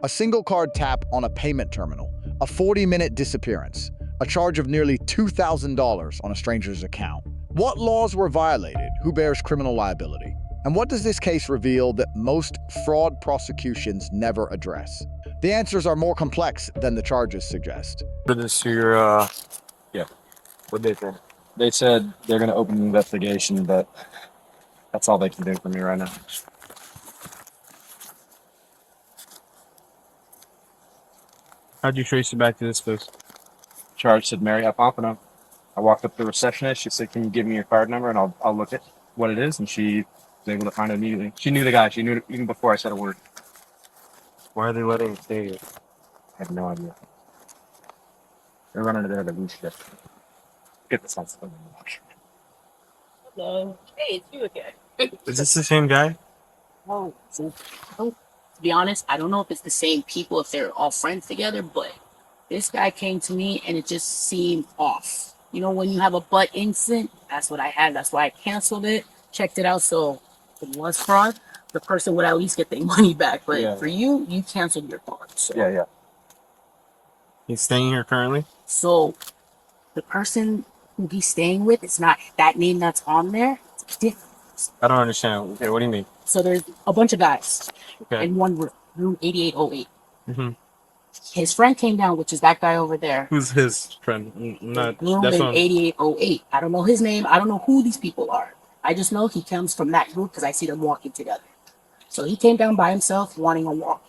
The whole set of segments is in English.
A single card tap on a payment terminal, a 40-minute disappearance, a charge of nearly $2,000 on a stranger's account. What laws were violated? Who bears criminal liability? And what does this case reveal that most fraud prosecutions never address? The answers are more complex than the charges suggest. This to your, yeah. What they said? They said they're going to open an investigation, but that's all they can do for me right now. How'd you trace it back to this place? Charge said Marriott Hotel. I walked up to the receptionist. She said, "Can you give me your card number and I'll look at what it is?" And she was able to find it immediately. She knew the guy. She knew it even before I said a word. Why are they letting it stay here? I have no idea. They're running to there to lose shit. Get the sense of them. Hello. Hey, it's you again. Is this the same guy? Oh, so, to be honest, I don't know if it's the same people, if they're all friends together, but this guy came to me and it just seemed off. You know, when you have a butt incident, that's what I had. That's why I canceled it, checked it out. So if it was fraud, the person would at least get their money back. But Yeah. for you, you canceled your card. So. Yeah. He's staying here currently? So the person who he's staying with, it's not that name that's on there. It's different. I don't understand. Okay, what do you mean? So there's a bunch of guys Okay. in one room, room 8808. Mm-hmm. His friend came down, which is that guy over there. Who's his friend? Not Room that's in on. 8808. I don't know his name. I don't know who these people are. I just know he comes from that group because I see them walking together. So he came down by himself wanting a walk.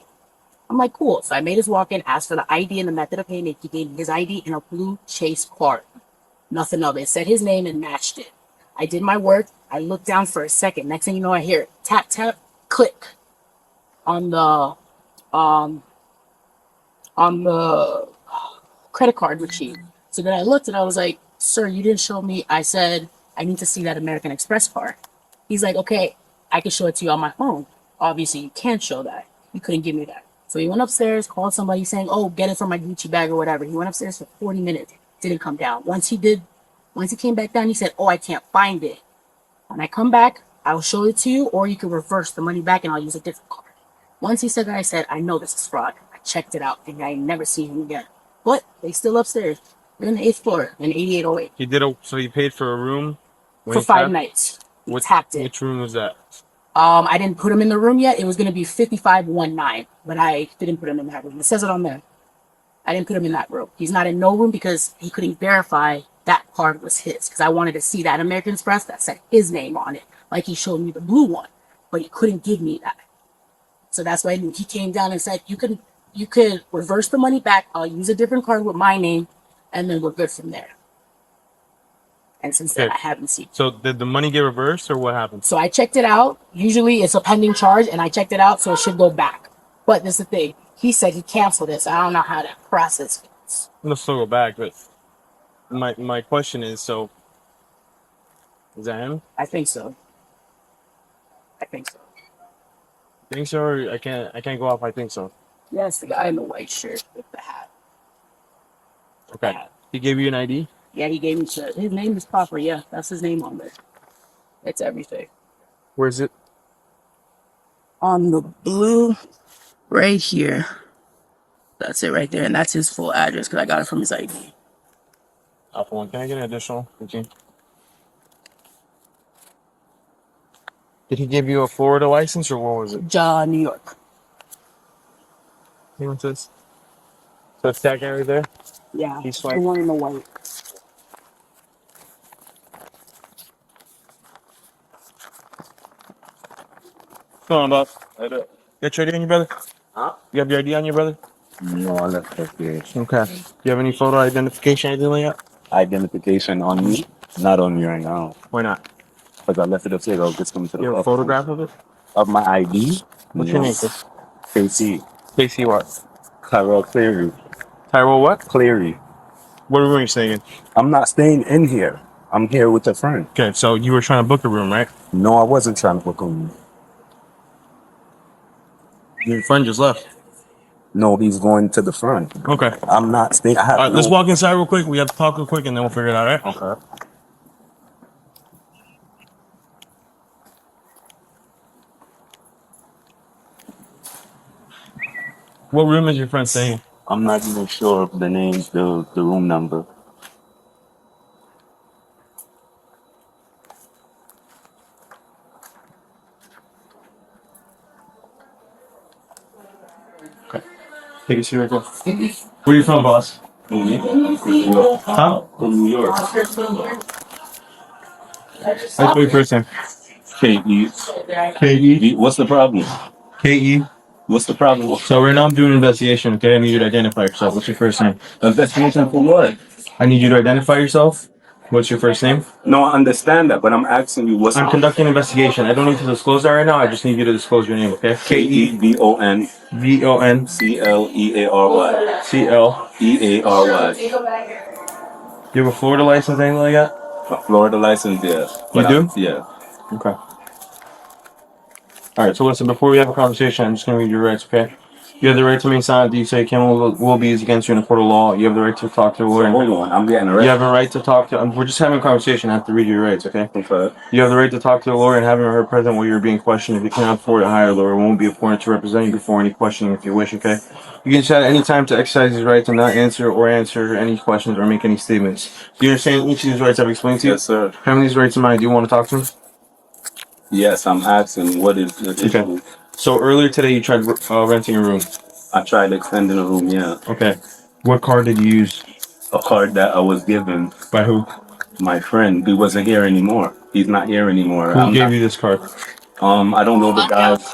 I'm like, cool. So I made his walk-in, asked for the ID and the method of payment. He gave me his ID and a blue Chase card. Nothing of it. It said his name and matched it. I did my work. I looked down for a second. Next thing you know, I hear it. Tap, tap, click on the credit card machine. So then I looked and I was like, "Sir, you didn't show me." I said, "I need to see that American Express card." He's like, "Okay, I can show it to you on my phone." Obviously, you can't show that. You couldn't give me that. So he went upstairs, called somebody saying, "Oh, get it from my Gucci bag or whatever." He went upstairs for 40 minutes. Didn't come down. Once he came back down, he said, "Oh, I can't find it. When I come back, I'll show it to you, or you can reverse the money back and I'll use a different card." Once he said that, I said, "I know this is fraud." I checked it out and I ain't never seen him again. But they still upstairs. They're in the 8th floor in 8808 He did so he paid for a room when for he 5 tapped? nights. He What, tapped it. which room was that? I didn't put him in the room yet. It was going to be 5519, but I didn't put him in that room. It says it on there. I didn't put him in that room. He's not in no room because he couldn't verify that card was his. Because I wanted to see that American Express that said his name on it, like he showed me the blue one, but he couldn't give me that. So that's why he came down and said, you could reverse the money back. I'll use a different card with my name, and then we're good from there. And since then, Okay. I haven't seen. So did the money get reversed or what happened? So I checked it out. Usually it's a pending charge, and I checked it out, so it should go back. But this is the thing. He said he canceled it, so I don't know how that process goes. I'm gonna still go back, but my question is, so is that him? I think so. I think so. Think so, or I can't go off. I think so. Yes, the guy in the white shirt with the hat. Okay. He gave you an ID? Yeah, he gave me shit. His name is proper. Yeah, that's his name on there. It's everything. Where's it? On the blue, right here. That's it right there, and that's his full address because I got it from his ID. Alpha 1. Can I get an additional 15? Did he give you a Florida license or what was it? New York. See what's this? So it's that guy right there? Yeah, He's the white. one in the white. What's going on, Bob? You got your ID on you, brother? Huh? You have your ID on you, brother? No, I left it here. Okay. You have any photo identification, anything like that? Identification on me? Not on me right now. Why not? Because I left it upstairs. I was just coming to the You have a club. photograph of it? Of my ID? What's your name, Chris? KC. Casey what? Tyrell Cleary. Tyrell what? Cleary. What room are you staying in? I'm not staying in here. I'm here with a friend. Okay, so you were trying to book a room, right? No, I wasn't trying to book a room. Your friend just left. No, he's going to the front. Okay. I'm not staying. I have All right, no- let's walk inside real quick. We have to talk real quick and then we'll figure it out, all right? Okay. What room is your friend staying? I'm not even sure of the names, the room number. Take a seat right there. Where are you from, boss? From New York. Huh? From New York. Let's go your first name. K.E. K-E? What's the problem? K-E? What's the problem? So right now I'm doing an investigation, okay? I need you to identify yourself. What's your first name? Investigation for what? I need you to identify yourself. What's your first name? No, I understand that, but I'm asking you what's I'm conducting an investigation. I don't need to disclose that right now. I just need you to disclose your name, okay? K-E-V-O-N V-O-N C-L-E-A-R-Y. C-L. E-A-R-Y. You have a Florida license, anything like that? A Florida license, yeah. You do? Yeah. Okay. Alright, so listen, before we have a conversation, I'm just going to read your rights, okay? You have the right to remain silent. Do you say Kim will be used against you in a court of law? You have the right to talk to a lawyer. Hold on, I'm getting You arrested. have a right to talk to... we're just having a conversation. I have to read your rights, okay? Okay. You have the right to talk to a lawyer and have him or her present while you're being questioned. If you cannot afford a hire a lawyer, won't be appointed to represent you before any questioning if you wish, okay? You can chat at any time to exercise these rights and not answer any questions or make any statements. Do you understand each of these rights I've explained to you? Yes, sir. How many of these rights in mind do you want to talk to me? Yes, I'm asking what is the issue. Okay. So earlier today you tried renting a room. I tried extending a room, yeah. Okay. What card did you use? A card that I was given. By who? My friend. He wasn't here anymore. He's not here anymore. Who gave you this card? I don't know the guy's.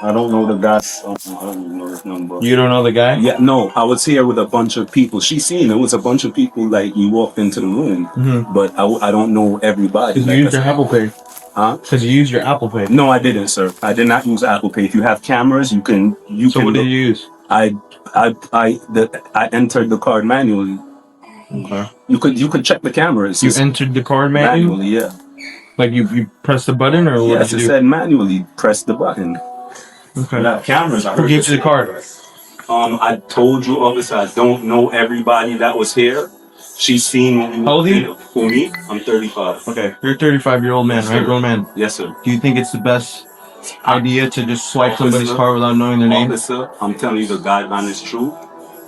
I don't know the guy's. I don't even know his number. You don't know the guy? Yeah, no. I was here with a bunch of people. She seen it was a bunch of people. Like you walked into the room, but I don't know everybody. Because you used your Apple Pay. Huh? Because you used your Apple Pay. No, I didn't, sir. I did not use Apple Pay. If you have cameras, you can. So what did you use? I entered the card manually. Okay. You could check the cameras. You entered the card manually? Yeah. Like you pressed the button or what Yes, did it you do? said manually press the button. Okay. Without cameras, I Who heard gave you the card? I told you, officer, I don't know everybody that was here. She's seen when you. How old are you? For me, I'm 35. Okay. You're a 35-year-old man, Yes, right? sir. Grown man. Yes, sir. Do you think it's the best idea to just swipe somebody's card without knowing their name? Officer, I'm telling you the guideline is true.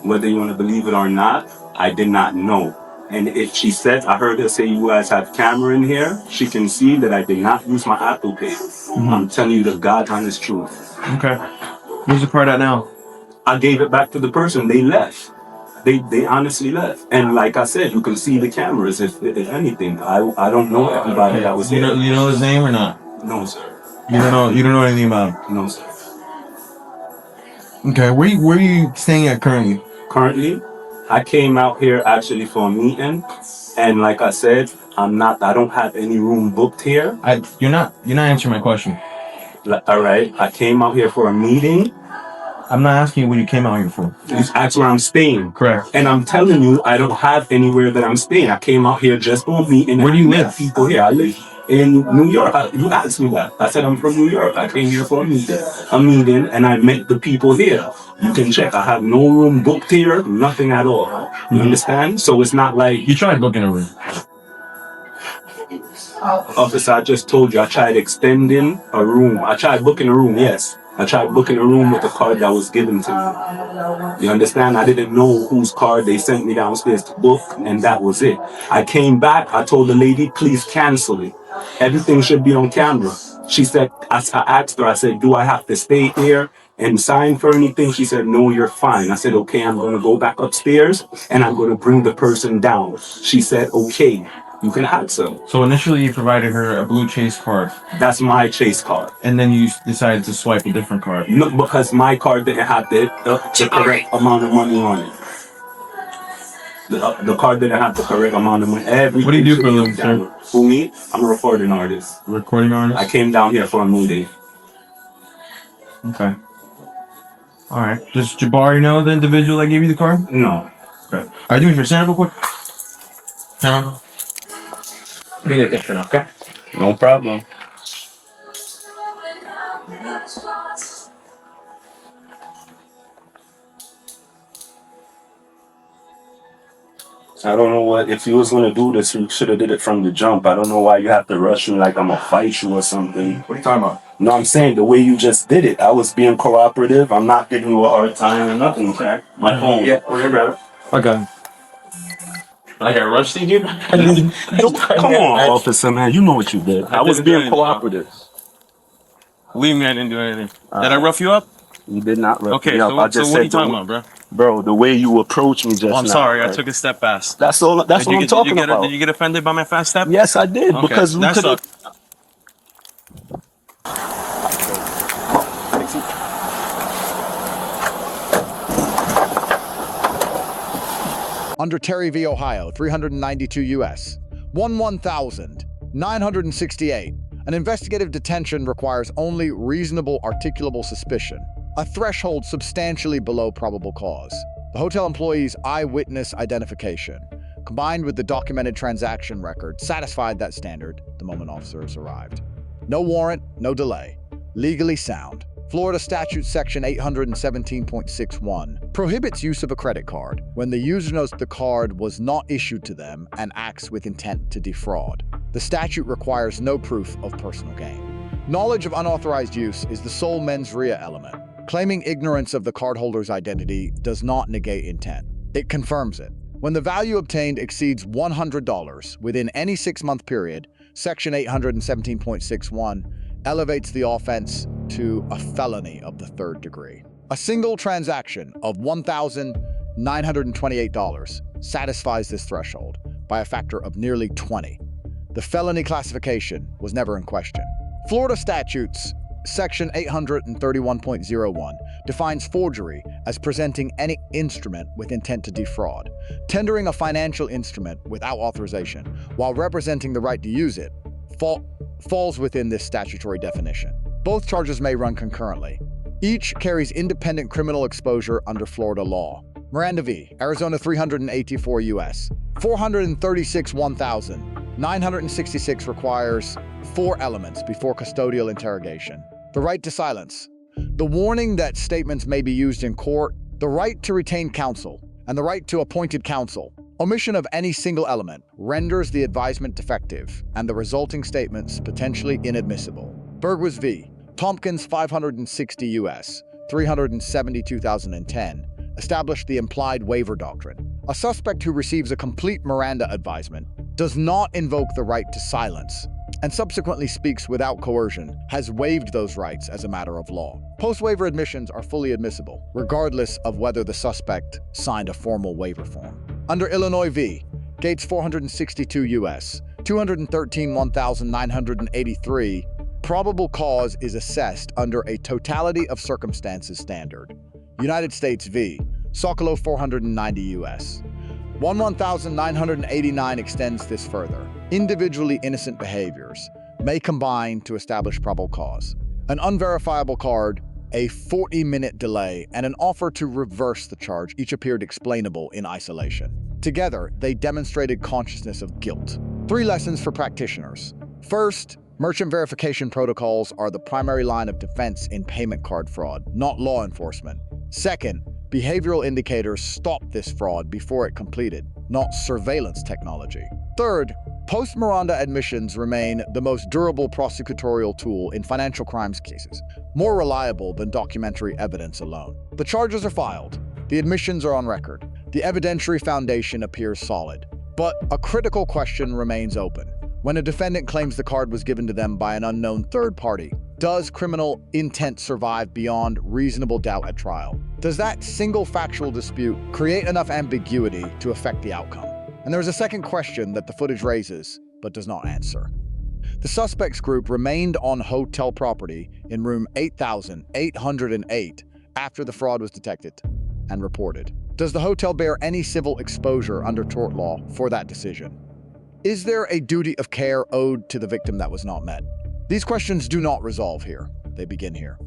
Whether you want to believe it or not, I did not know. And if she said, I heard her say you guys have camera in here, she can see that I did not use my Apple Pay. I'm telling you the guideline is true. Okay. Where's the card at now? I gave it back to the person. They left. They honestly left. And like I said, you can see the cameras if anything. I don't know everybody that was You here. know his name or not? No, sir. You don't know anything about him? No, sir. Okay, where are you staying at currently? Currently, I came out here actually for a meeting, and like I said, I don't have any room booked here. You're not answering my question. All right, I came out here for a meeting. I'm not asking you what you came out here for. That's where I'm staying. Correct. And I'm telling you, I don't have anywhere that I'm staying. I came out here just for a meeting. Where do you live? People here. I live in New York. You asked me that. I said I'm from New York. I came here for a meeting, and I met the people here. You can check. I have no room booked here, nothing at all. You understand? So it's not like You tried booking a room. Officer, I just told you I tried extending a room. I tried booking a room, yes. I tried booking a room with the card that was given to me. You understand? I didn't know whose card they sent me downstairs to book, and that was it. I came back, I told the lady, please cancel it. Everything should be on camera. She said, I asked her, I said, do I have to stay here and sign for anything? She said, no, you're fine. I said, okay, I'm going to go back upstairs and I'm going to bring the person down. She said, okay. You can ask them. So initially you provided her a blue Chase card. That's my Chase card. And then you decided to swipe a different card. No, because my card didn't have the correct amount of money on it. The card didn't have the correct amount of money. What do you do for a living, sir? For me, I'm a recording artist. Recording artist? I came down here for a meeting. Okay. Alright. Does Jabari know the individual that gave you the card? No. Okay. Alright, do me a favor, stand up real quick. Stand up. Need attention, okay? No problem. I don't know what, if you was gonna do this, you should have did it from the jump. I don't know why you have to rush me like I'm gonna fight you or something. What are you talking about? No, I'm saying the way you just did it. I was being cooperative. I'm not giving you a hard time or nothing, okay? My phone. Yeah, we're gonna grab it. Okay. Like I rushed you? Come on, officer, man. You know what you did. I was being cooperative. Believe me, I didn't do anything. Did I rough you up? You did not rough Okay, me up. so, I just so what said are you talking about, bro? Bro, the way you approached me just now. I'm sorry, right? I took a step fast. That's all. That's what I'm talking about. Did you get offended by my fast step? Yes, I did. Okay, because we that could have. sucked. Under Terry v. Ohio, 392 U.S. 11,968. An investigative detention requires only reasonable articulable suspicion, a threshold substantially below probable cause. The hotel employee's eyewitness identification, combined with the documented transaction record, satisfied that standard the moment officers arrived. No warrant, no delay. Legally sound. Florida Statute Section 817.61 prohibits use of a credit card when the user knows the card was not issued to them and acts with intent to defraud. The statute requires no proof of personal gain. Knowledge of unauthorized use is the sole mens rea element. Claiming ignorance of the cardholder's identity does not negate intent. It confirms it. When the value obtained exceeds $100 within any 6-month period, Section 817.61 elevates the offense to a felony of the 3rd degree. A single transaction of $1,928 satisfies this threshold by a factor of nearly 20. The felony classification was never in question. Florida Statutes Section 831.01 defines forgery as presenting any instrument with intent to defraud, tendering a financial instrument without authorization while representing the right to use it, falls within this statutory definition. Both charges may run concurrently. Each carries independent criminal exposure under Florida law. Miranda v. Arizona 384 U.S. 436 1,966 requires 4 elements before custodial interrogation. The right to silence, the warning that statements may be used in court, the right to retain counsel, and the right to appointed counsel. Omission of any single element renders the advisement defective and the resulting statements potentially inadmissible. Berghuis v. Thompkins 560 U.S. 370 2010 established the implied waiver doctrine. A suspect who receives a complete Miranda advisement does not invoke the right to silence and subsequently speaks without coercion has waived those rights as a matter of law. Post-waiver admissions are fully admissible, regardless of whether the suspect signed a formal waiver form. Under Illinois v. Gates 462 U.S. 213 1983, probable cause is assessed under a totality of circumstances standard. United States v. Socolow 490 U.S. 1989 extends this further. Individually innocent behaviors may combine to establish probable cause. An unverifiable card, a 40-minute delay, and an offer to reverse the charge each appeared explainable in isolation. Together, they demonstrated consciousness of guilt. 3 lessons for practitioners. First, merchant verification protocols are the primary line of defense in payment card fraud, not law enforcement. Second, behavioral indicators stop this fraud before it completed, not surveillance technology. Third, post-Miranda admissions remain the most durable prosecutorial tool in financial crimes cases, more reliable than documentary evidence alone. The charges are filed, the admissions are on record, the evidentiary foundation appears solid. But a critical question remains open. When a defendant claims the card was given to them by an unknown third party, does criminal intent survive beyond reasonable doubt at trial? Does that single factual dispute create enough ambiguity to affect the outcome? And there is a second question that the footage raises, but does not answer. The suspects group remained on hotel property in room 8808 after the fraud was detected and reported. Does the hotel bear any civil exposure under tort law for that decision? Is there a duty of care owed to the victim that was not met? These questions do not resolve here. They begin here.